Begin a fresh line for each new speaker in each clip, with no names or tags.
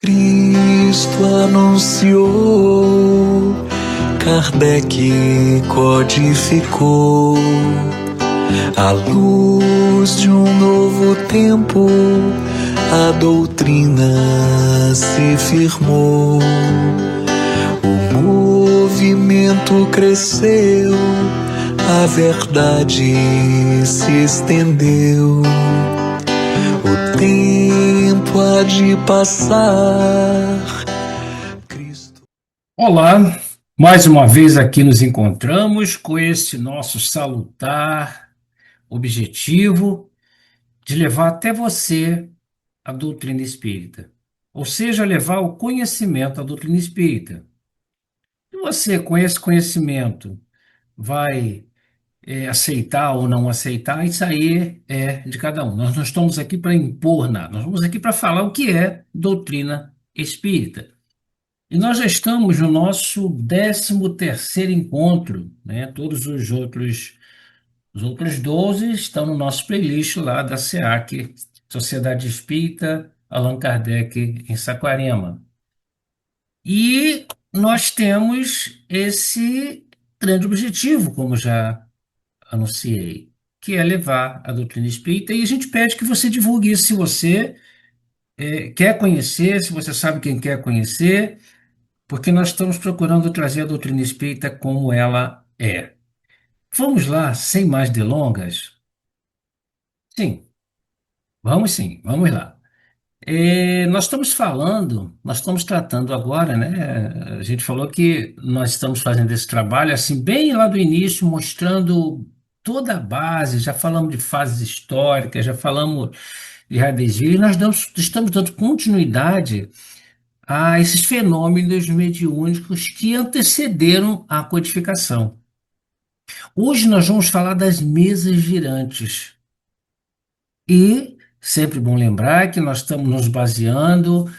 Cristo anunciou, Kardec codificou, à luz de um novo tempo, a doutrina se firmou. O movimento cresceu, a verdade se estendeu. O tempo há de passar. Cristo.
Olá, mais uma vez aqui nos encontramos com esse nosso salutar objetivo de levar até você a doutrina espírita, ou seja, levar o conhecimento da doutrina espírita. E você, com esse conhecimento, vai aceitar ou não aceitar, isso aí é de cada um. Nós não estamos aqui para impor nada, nós estamos aqui para falar o que é doutrina espírita. E nós já estamos no nosso 13º encontro, né? Todos os outros 12 estão no nosso playlist lá da SEAC, Sociedade Espírita Allan Kardec, em Saquarema. E nós temos esse grande objetivo, como já anunciei, que é levar a doutrina espírita, e a gente pede que você divulgue isso se você quer conhecer, se você sabe quem quer conhecer, porque nós estamos procurando trazer a doutrina espírita como ela é. Vamos lá, sem mais delongas? Sim, vamos lá. Nós estamos tratando agora, né? A gente falou que nós estamos fazendo esse trabalho, assim, bem lá do início, mostrando toda a base, já falamos de fases históricas, já falamos de Radesville, e estamos dando continuidade a esses fenômenos mediúnicos que antecederam a codificação. Hoje nós vamos falar das mesas girantes. E sempre bom lembrar que nós estamos nos baseando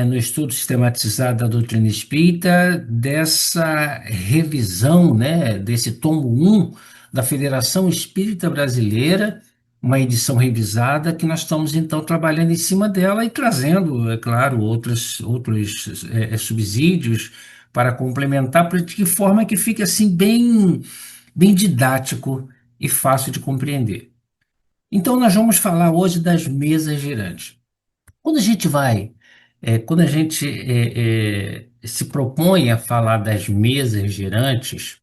no estudo sistematizado da doutrina espírita, dessa revisão, né, desse tomo 1 da Federação Espírita Brasileira, uma edição revisada, que nós estamos então trabalhando em cima dela e trazendo, é claro, outros subsídios para complementar, de que forma que fique assim bem didático e fácil de compreender. Então, nós vamos falar hoje das mesas girantes. Quando a gente quando a gente se propõe a falar das mesas girantes,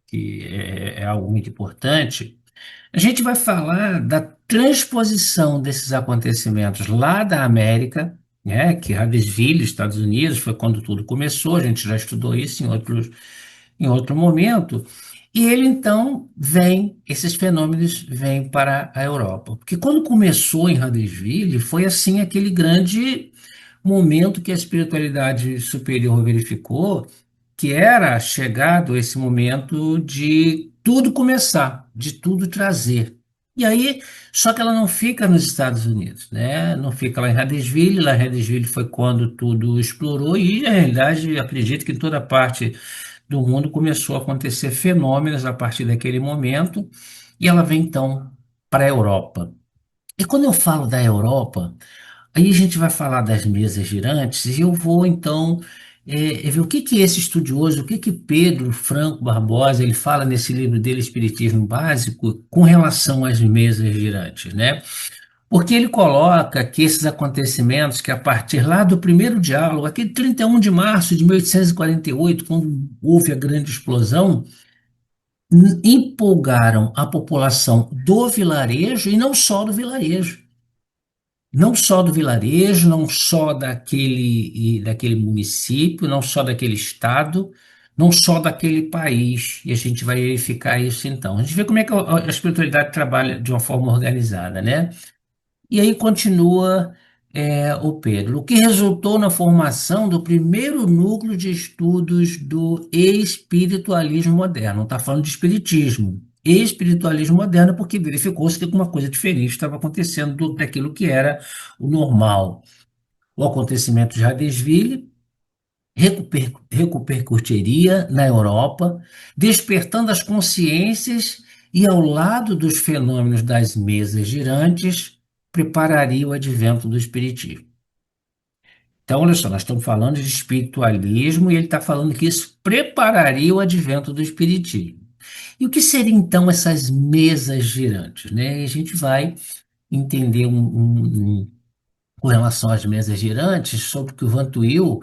que é algo muito importante, a gente vai falar da transposição desses acontecimentos lá da América, né, que Huddersville, Estados Unidos, foi quando tudo começou, a gente já estudou isso em outro momento, e ele então esses fenômenos vêm para a Europa. Porque quando começou em Huddersville, foi assim aquele grande momento que a espiritualidade superior verificou, que era chegado esse momento de tudo começar, de tudo trazer. E aí, só que ela não fica nos Estados Unidos, né? Não fica lá em Huddersville. Lá em Huddersville foi quando tudo explorou e, na realidade, acredito que em toda parte do mundo começou a acontecer fenômenos a partir daquele momento, e ela vem então para a Europa. E quando eu falo da Europa, aí a gente vai falar das mesas girantes e eu vou então ver o que que esse estudioso, o que que Pedro Franco Barbosa, ele fala nesse livro dele, Espiritismo Básico, com relação às mesas girantes, né? Porque ele coloca que esses acontecimentos, que a partir lá do primeiro diálogo, aquele 31 de março de 1848, quando houve a grande explosão, empolgaram a população do vilarejo e não só do vilarejo. Não só do vilarejo, não só daquele município, não só daquele estado, não só daquele país. E a gente vai verificar isso então. A gente vê como é que a espiritualidade trabalha de uma forma organizada, né? E aí continua o Pedro, o que resultou na formação do primeiro núcleo de estudos do espiritualismo moderno. Não está falando de espiritismo. Espiritualismo moderno, porque verificou-se que alguma coisa diferente estava acontecendo daquilo que era o normal. O acontecimento de Huddersville repercutiria na Europa, despertando as consciências e, ao lado dos fenômenos das mesas girantes, prepararia o advento do Espiritismo. Então, olha só, nós estamos falando de espiritualismo e ele está falando que isso prepararia o advento do espiritismo. E o que seriam então essas mesas girantes, né? E a gente vai entender com relação às mesas girantes sobre o que o Vantuil,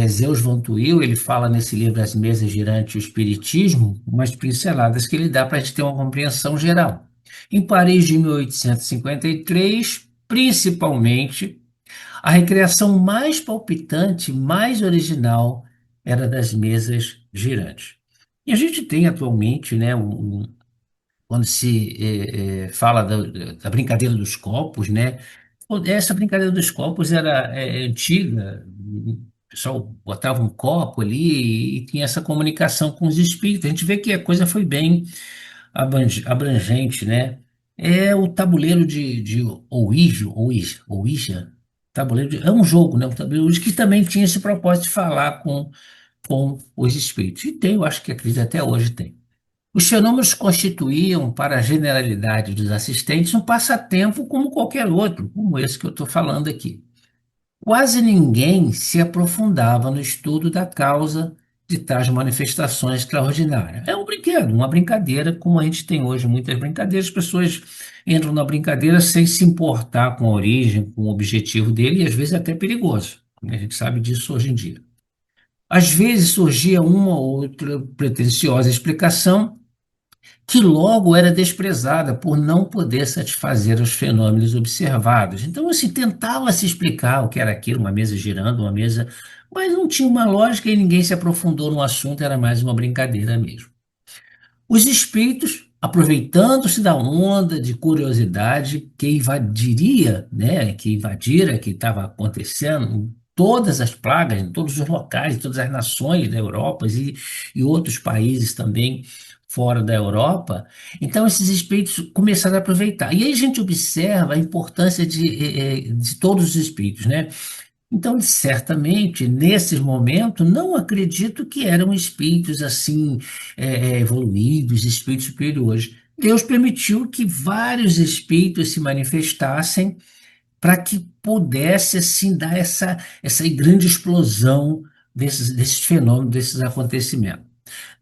Zeus Vantuil, ele fala nesse livro As Mesas Girantes e o Espiritismo, umas pinceladas que ele dá para a gente ter uma compreensão geral. Em Paris de 1853, principalmente, a recreação mais palpitante, mais original, era das mesas girantes. E a gente tem atualmente, né, quando se fala da brincadeira dos copos, né? Essa brincadeira dos copos era antiga, o pessoal botava um copo ali e tinha essa comunicação com os espíritos. A gente vê que a coisa foi bem abrangente, né? É o tabuleiro de Ouija, é um jogo, né? Um tabuleiro Ouija que também tinha esse propósito de falar com os espíritos. E tem, eu acho que acredito até hoje tem. Os fenômenos constituíam, para a generalidade dos assistentes, um passatempo como qualquer outro, como esse que eu estou falando aqui. Quase ninguém se aprofundava no estudo da causa de tais manifestações extraordinárias. É um brinquedo, uma brincadeira, como a gente tem hoje muitas brincadeiras, as pessoas entram na brincadeira sem se importar com a origem, com o objetivo dele, e às vezes é até perigoso. A gente sabe disso hoje em dia. Às vezes surgia uma ou outra pretensiosa explicação que logo era desprezada por não poder satisfazer os fenômenos observados. Então, assim, tentava se explicar o que era aquilo, uma mesa girando, uma mesa, mas não tinha uma lógica e ninguém se aprofundou no assunto, era mais uma brincadeira mesmo. Os espíritos, aproveitando-se da onda de curiosidade que invadiria, né, que invadira, que estava acontecendo em todas as pragas, em todos os locais, em todas as nações da Europa e outros países também fora da Europa, então esses espíritos começaram a aproveitar. E aí a gente observa a importância de todos os espíritos, né? Então, certamente, nesses momentos, não acredito que eram espíritos assim, evoluídos, espíritos superiores. Deus permitiu que vários espíritos se manifestassem para que pudesse, assim, dar essa grande explosão desses fenômenos, desses acontecimentos.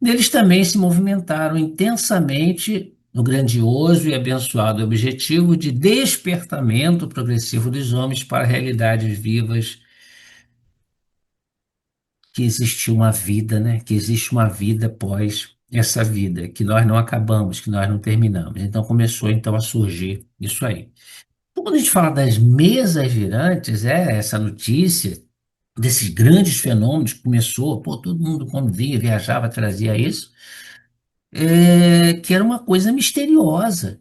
Neles também se movimentaram intensamente no grandioso e abençoado objetivo de despertamento progressivo dos homens para realidades vivas, que existe uma vida, né? Que existe uma vida após essa vida, que nós não acabamos, que nós não terminamos. Então começou então a surgir isso aí. Então, quando a gente fala das mesas girantes, é essa notícia desses grandes fenômenos que começou, pô, todo mundo quando via, viajava, trazia isso, que era uma coisa misteriosa,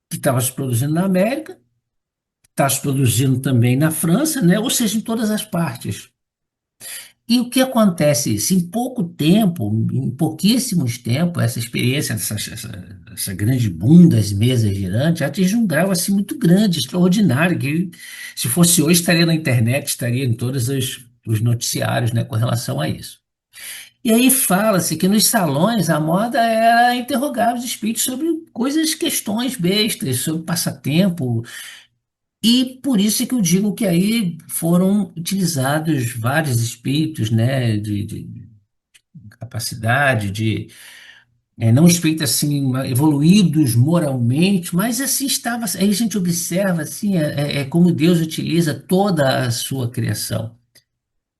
que estava se produzindo na América, está se produzindo também na França, né? Ou seja, em todas as partes. E o que acontece? Isso, em pouco tempo, em pouquíssimos tempos, essa experiência, essa grande boom das mesas girantes atinge um grau assim, muito grande, extraordinário, que se fosse hoje estaria na internet, estaria em todos os noticiários, né, com relação a isso. E aí fala-se que nos salões a moda era interrogar os espíritos sobre coisas, questões bestas, sobre passatempo, e por isso é que eu digo que aí foram utilizados vários espíritos, né, de capacidade, não espíritos assim evoluídos moralmente, mas assim estava, aí a gente observa assim, como Deus utiliza toda a sua criação,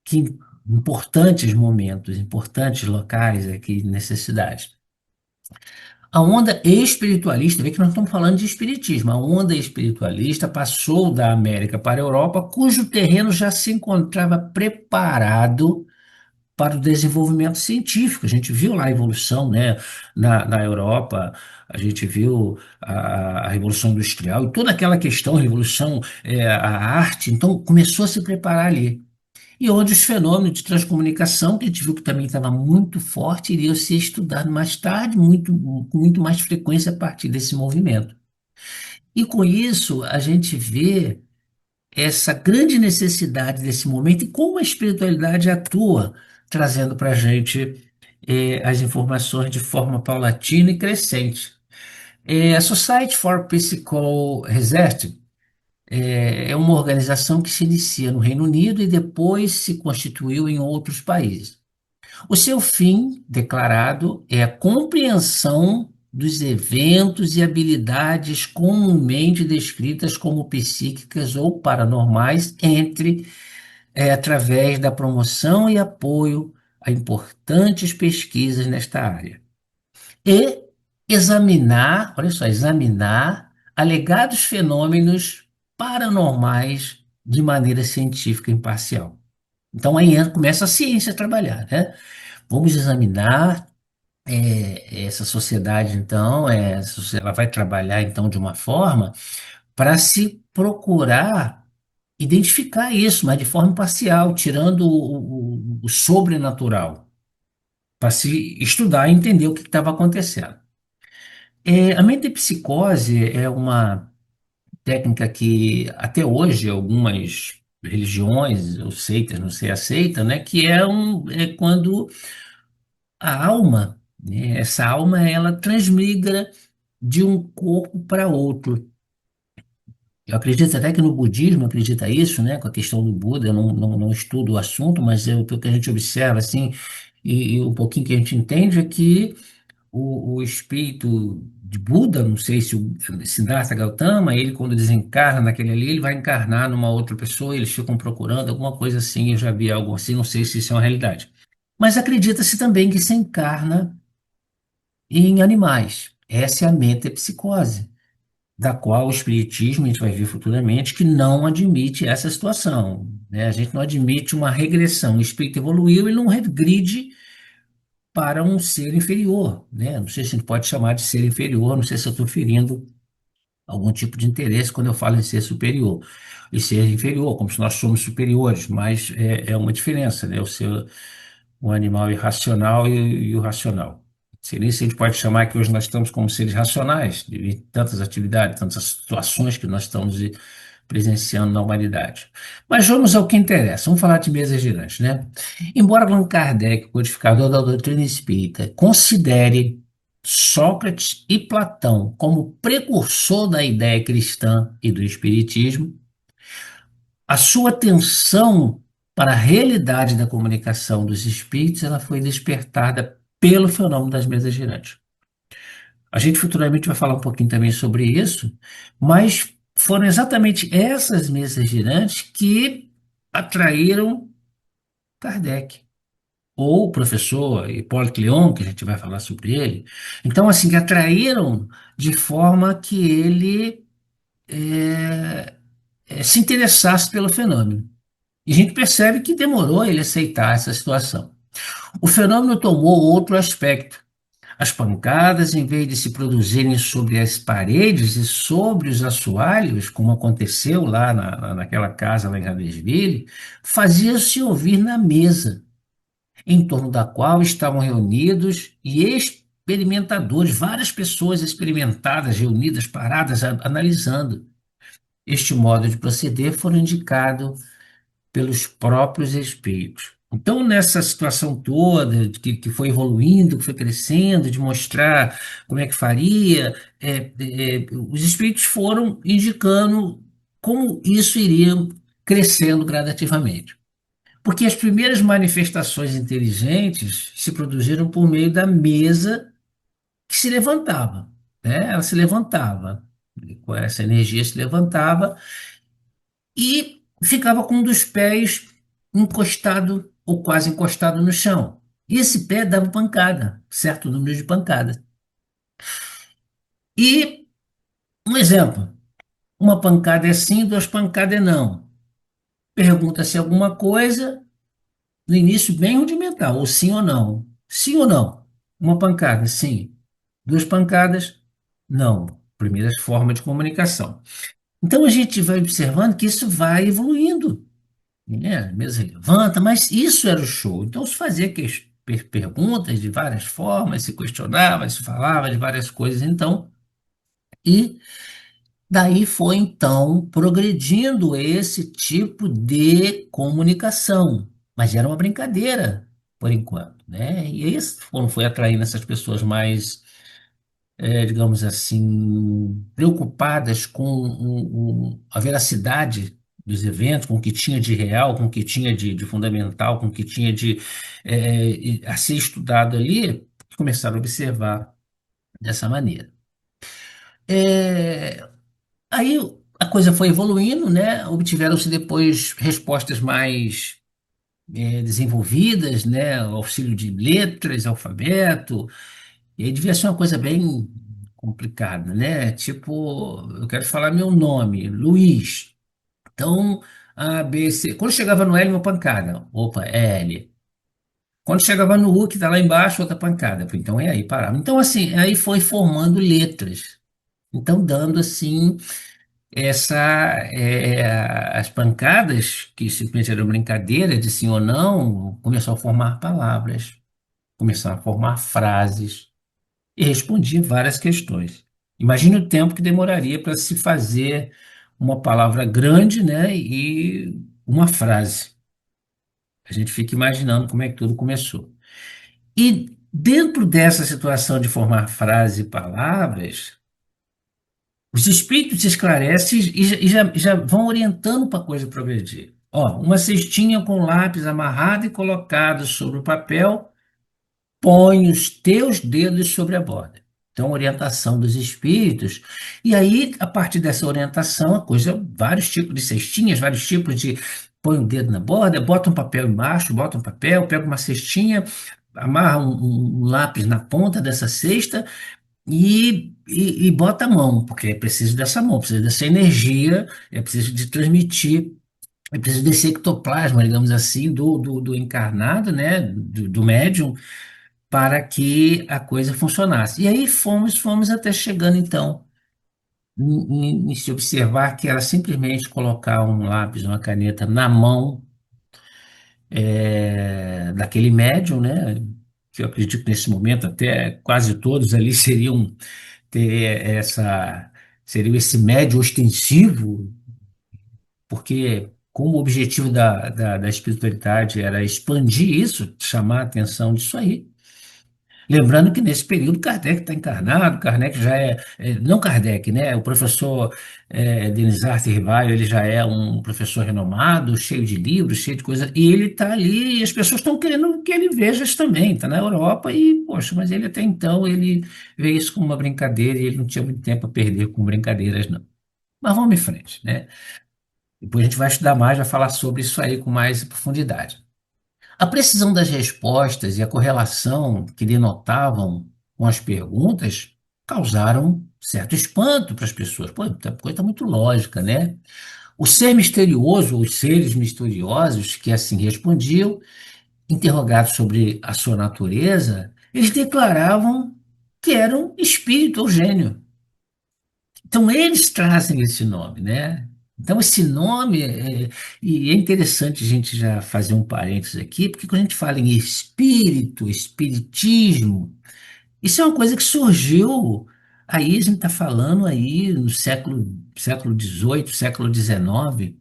que em importantes momentos, importantes locais aqui, necessidades. A onda espiritualista, vê que nós estamos falando de espiritismo, a onda espiritualista passou da América para a Europa, cujo terreno já se encontrava preparado para o desenvolvimento científico. A gente viu lá a evolução, né, na Europa, a gente viu a Revolução Industrial e toda aquela questão, a revolução, a arte, então começou a se preparar ali. E onde os fenômenos de transcomunicação, que a gente viu que também estava muito forte, iriam ser estudados mais tarde, com muito mais frequência a partir desse movimento. E com isso, a gente vê essa grande necessidade desse momento e como a espiritualidade atua, trazendo para a gente as informações de forma paulatina e crescente. A Society for Psychical Research é uma organização que se inicia no Reino Unido e depois se constituiu em outros países. O seu fim declarado é a compreensão dos eventos e habilidades comumente descritas como psíquicas ou paranormais, através da promoção e apoio a importantes pesquisas nesta área. E examinar, olha só, examinar alegados fenômenos paranormais de maneira científica e imparcial. Então aí começa a ciência a trabalhar, né? Vamos examinar essa sociedade, então, ela vai trabalhar, então, de uma forma para se procurar identificar isso, mas de forma parcial, tirando o sobrenatural, para se estudar e entender o que estava acontecendo. A metempsicose é uma técnica que, até hoje, algumas religiões ou seitas, não sei, aceitam, né, que é quando a alma, né, essa alma, ela transmigra de um corpo para outro. Eu acredito até que no budismo acredita isso, né, com a questão do Buda. Eu não estudo o assunto, mas o que a gente observa, assim, e um pouquinho que a gente entende é que o espírito de Buda, não sei se o Siddhartha Gautama, ele quando desencarna naquele ali, ele vai encarnar numa outra pessoa, eles ficam procurando alguma coisa assim, eu já vi algo assim, não sei se isso é uma realidade. Mas acredita-se também que se encarna em animais. Essa é a metempsicose, da qual o Espiritismo, a gente vai ver futuramente, que não admite essa situação, né? A gente não admite uma regressão. O espírito evoluiu e não regride para um ser inferior, né? Não sei se a gente pode chamar de ser inferior, não sei se eu estou ferindo algum tipo de interesse quando eu falo em ser superior e ser inferior, como se nós somos superiores, mas é uma diferença, né? O ser o animal irracional e o racional. Seria isso que a gente pode chamar que hoje nós estamos como seres racionais, de tantas atividades, tantas situações que nós estamos presenciando na humanidade. Mas vamos ao que interessa, vamos falar de mesas girantes, né? Embora Allan Kardec, codificador da doutrina espírita, considere Sócrates e Platão como precursor da ideia cristã e do espiritismo, a sua atenção para a realidade da comunicação dos espíritos, ela foi despertada pelo fenômeno das mesas girantes. A gente futuramente vai falar um pouquinho também sobre isso, mas foram exatamente essas mesas girantes que atraíram Kardec, ou o professor Hipólito Leon, que a gente vai falar sobre ele. Então, assim, que atraíram de forma que ele se interessasse pelo fenômeno. E a gente percebe que demorou ele aceitar essa situação. O fenômeno tomou outro aspecto. As pancadas, em vez de se produzirem sobre as paredes e sobre os assoalhos, como aconteceu lá naquela casa lá em Radesville, faziam-se ouvir na mesa, em torno da qual estavam reunidos e experimentadores, várias pessoas experimentadas, reunidas, paradas, analisando. Este modo de proceder foi indicado pelos próprios espíritos. Então, nessa situação toda, que foi evoluindo, que foi crescendo, de mostrar como é que faria, os espíritos foram indicando como isso iria crescendo gradativamente. Porque as primeiras manifestações inteligentes se produziram por meio da mesa que se levantava, né? Ela se levantava, com essa energia se levantava e ficava com um dos pés encostado ou quase encostado no chão. E esse pé dava pancada, certo número de pancadas. E um exemplo, uma pancada é sim, duas pancadas é não. Pergunta-se alguma coisa, no início bem rudimentar, ou sim ou não. Sim ou não? Uma pancada, sim. Duas pancadas, não. Primeira forma de comunicação. Então a gente vai observando que isso vai evoluindo, né? Mesa levanta, mas isso era o show. Então se fazia perguntas de várias formas, se questionava, se falava de várias coisas, então, e daí foi então progredindo esse tipo de comunicação, mas era uma brincadeira por enquanto, né? E isso foi atraindo essas pessoas mais digamos assim, preocupadas com a veracidade dos eventos, com o que tinha de real, com o que tinha de fundamental, com o que tinha a ser estudado ali, começaram a observar dessa maneira. É, Aí a coisa foi evoluindo, né? Obtiveram-se depois respostas mais desenvolvidas, né? Auxílio de letras, alfabeto, e aí devia ser uma coisa bem complicada, né? Tipo, eu quero falar meu nome, Luiz. Então, A, B, C. Quando chegava no L, uma pancada. Opa, é L. Quando chegava no U, que está lá embaixo, outra pancada. Então é aí, parava. Então, assim, aí foi formando letras. Então, dando assim essa as pancadas, que simplesmente eram brincadeira de sim ou não, começou a formar palavras, começaram a formar frases e respondia várias questões. Imagine o tempo que demoraria para se fazer uma palavra grande, né, e uma frase. A gente fica imaginando como é que tudo começou. E dentro dessa situação de formar frases e palavras, os espíritos se esclarecem e já vão orientando para a coisa progredir. Ó, uma cestinha com lápis amarrado e colocado sobre o papel, põe os teus dedos sobre a borda. Então, orientação dos espíritos. E aí, a partir dessa orientação, a coisa, vários tipos de cestinhas, vários tipos de. Põe o dedo na borda, bota um papel embaixo, bota um papel, pega uma cestinha, amarra um lápis na ponta dessa cesta e bota a mão, porque é preciso dessa mão, precisa dessa energia, é preciso de transmitir, é preciso desse ectoplasma, digamos assim, do encarnado, né, do médium, para que a coisa funcionasse. E aí fomos até chegando, então, em se observar que era simplesmente colocar um lápis, uma caneta na mão daquele médium, né? Que eu acredito que nesse momento até quase todos ali ter seriam esse médium ostensivo, porque como o objetivo da espiritualidade era expandir isso, chamar a atenção disso aí. Lembrando que nesse período Kardec está encarnado, Kardec já não Kardec, né? O professor Denis Arthur Rivaio, ele já é um professor renomado, cheio de livros, cheio de coisas, e ele está ali, e as pessoas estão querendo que ele veja isso também, está na Europa, e, poxa, mas ele até então, ele vê isso como uma brincadeira, e ele não tinha muito tempo a perder com brincadeiras, não. Mas vamos em frente, né? Depois a gente vai estudar mais, vai falar sobre isso aí com mais profundidade. A precisão das respostas e a correlação que denotavam com as perguntas causaram certo espanto para as pessoas. Pô, a coisa está muito lógica, né? O ser misterioso, os seres misteriosos que assim respondiam, interrogados sobre a sua natureza, eles declaravam que eram espírito ou gênio. Então, eles trazem esse nome, né? Então, esse nome, e é interessante a gente já fazer um parênteses aqui, porque quando a gente fala em espírito, espiritismo, isso é uma coisa que surgiu, aí a gente está falando aí no século XVIII, século XIX,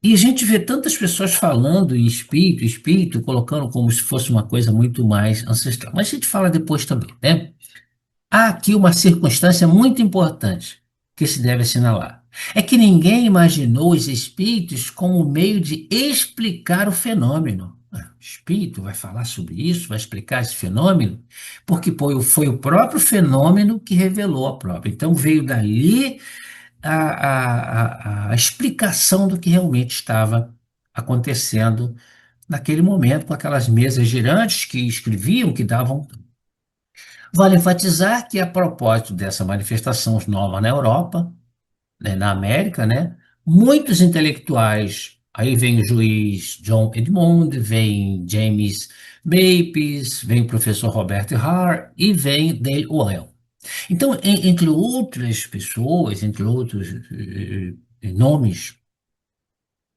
e a gente vê tantas pessoas falando em espírito, espírito, colocando como se fosse uma coisa muito mais ancestral. Mas a gente fala depois também, né? Há aqui uma circunstância muito importante que se deve assinalar. É que ninguém imaginou os espíritos como meio de explicar o fenômeno. O espírito vai falar sobre isso, vai explicar esse fenômeno, porque foi o próprio fenômeno que revelou a própria. Então veio dali a explicação do que realmente estava acontecendo naquele momento, com aquelas mesas girantes que escreviam, que davam. Vale enfatizar que, a propósito dessa manifestação nova na Europa, né, na América, né, muitos intelectuais, aí vem o juiz John Edmund, vem James Mapes, vem o professor Robert Hart e vem Dale Weil. Então, entre outras pessoas, entre outros nomes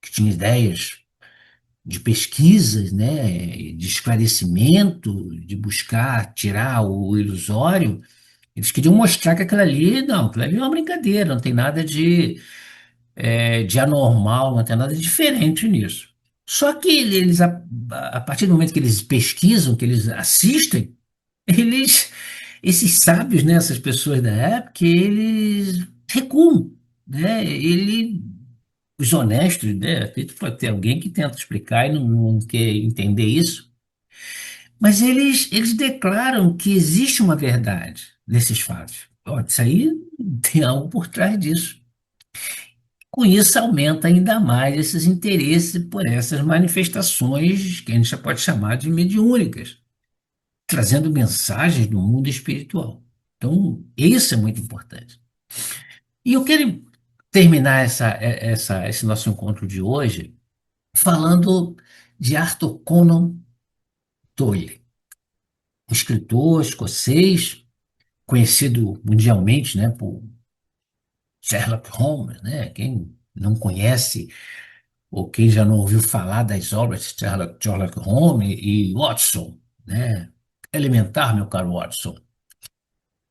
que tinham ideias de pesquisas, né, de esclarecimento, de buscar tirar o ilusório. Eles queriam mostrar que aquilo ali, não, aquilo ali é uma brincadeira, não tem nada de anormal, não tem nada de diferente nisso. Só que a partir do momento que eles pesquisam, que eles assistem, eles esses sábios, né, essas pessoas da época, eles recuam, né? Os honestos, né? Pode ter alguém que tenta explicar e não quer entender isso, mas eles declaram que existe uma verdade nesses fatos. Ó, isso aí tem algo por trás disso. Com isso, aumenta ainda mais esses interesses por essas manifestações que a gente já pode chamar de mediúnicas, trazendo mensagens do mundo espiritual. Então, isso é muito importante. E eu quero terminar esse nosso encontro de hoje falando de Arthur Conan Doyle, um escritor escocês conhecido mundialmente, né, por Sherlock Holmes, né? Quem não conhece ou quem já não ouviu falar das obras de Sherlock Holmes e Watson, né? Elementar, meu caro Watson.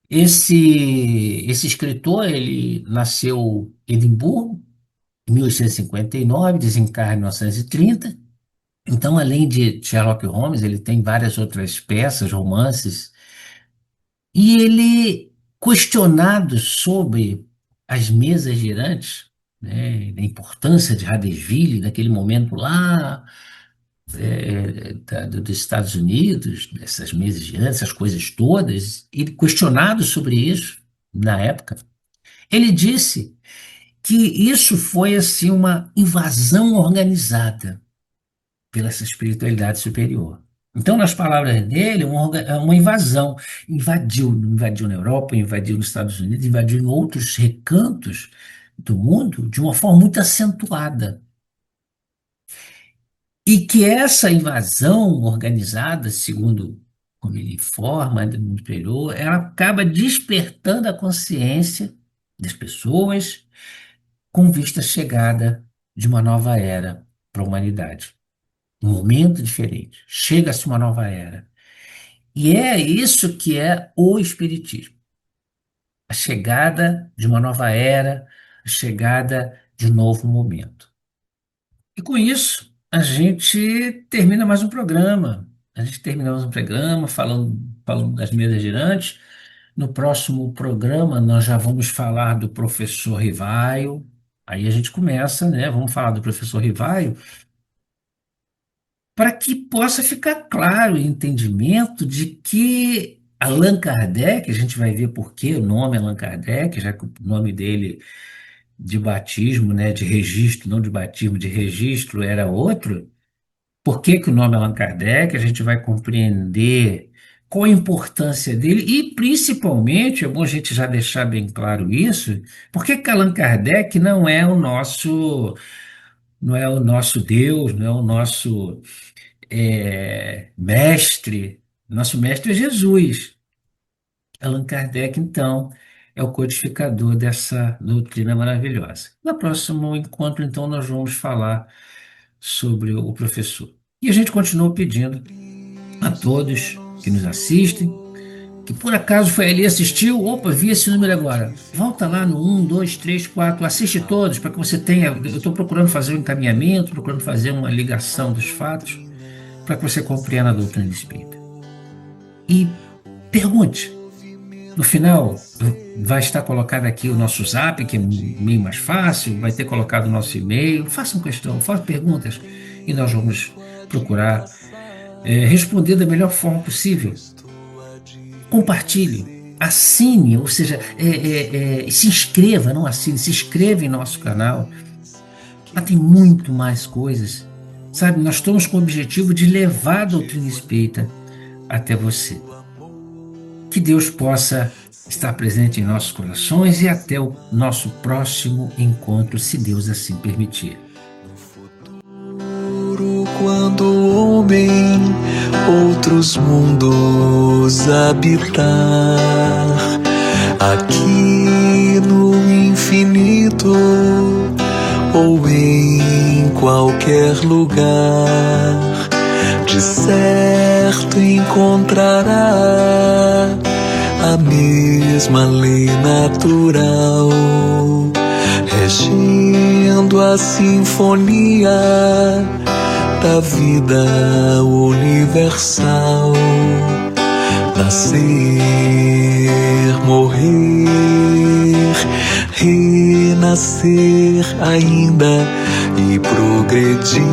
Esse escritor, ele nasceu em Edimburgo, em 1859, desencarna em 1930. Então, além de Sherlock Holmes, ele tem várias outras peças, romances, e ele, questionado sobre as mesas girantes, né, a importância de Huddersfield, naquele momento lá, dos Estados Unidos, dessas mesas girantes, essas coisas todas, ele questionado sobre isso na época, ele disse que isso foi assim uma invasão organizada pela essa espiritualidade superior. Então, nas palavras dele, é uma invasão. Invadiu na Europa, invadiu nos Estados Unidos, invadiu em outros recantos do mundo de uma forma muito acentuada. E que essa invasão organizada, segundo como ele informa do mundo superior, ela acaba despertando a consciência das pessoas com vista à chegada de uma nova era para a humanidade. Um momento diferente. Chega-se uma nova era. E é isso que é o Espiritismo. A chegada de uma nova era, a chegada de um novo momento. E com isso, a gente termina mais um programa. A gente termina mais um programa falando das mesas girantes. No próximo programa, nós já vamos falar do professor Rivaio. Aí a gente começa, né? Vamos falar do professor Rivaio para que possa ficar claro o entendimento de que Allan Kardec, a gente vai ver por que o nome Allan Kardec, já que o nome dele de batismo, né, de registro, não de batismo, de registro era outro. Por que que o nome Allan Kardec? A gente vai compreender qual a importância dele e, principalmente, é bom a gente já deixar bem claro isso, por que que Allan Kardec não é o nosso Deus, não é o nosso mestre, nosso mestre é Jesus. Allan Kardec, então, é o codificador dessa doutrina maravilhosa. No próximo encontro, então, nós vamos falar sobre o professor. E a gente continua pedindo a todos que nos assistem, que por acaso foi ali e assistiu, opa, vi esse número agora. Volta lá no 1, 2, 3, 4, assiste todos para que você tenha. Eu estou procurando fazer um encaminhamento, procurando fazer uma ligação dos fatos, para que você compreenda a doutrina espírita. E pergunte. No final, vai estar colocado aqui o nosso zap, que é meio mais fácil, vai ter colocado o nosso e-mail. Façam questão, façam perguntas e nós vamos procurar responder da melhor forma possível. Compartilhe, assine, ou seja, se inscreva, não assine, se inscreva em nosso canal. Lá tem muito mais coisas. Sabe, nós estamos com o objetivo de levar a doutrina espírita até você. Que Deus possa estar presente em nossos corações e até o nosso próximo encontro, se Deus assim permitir.
Quando o homem outros mundos habitar, aqui no infinito ou em qualquer lugar, de certo encontrará a mesma lei natural, regendo a sinfonia da vida universal, Nascer, morrer, renascer ainda e progredir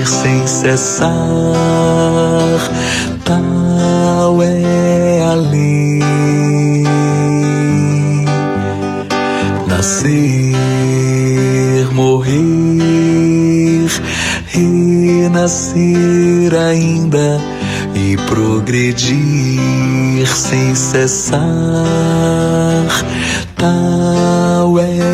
sem cessar. Tal é a lei. Nascer, morrer, renascer ainda e progredir sem cessar. Tal é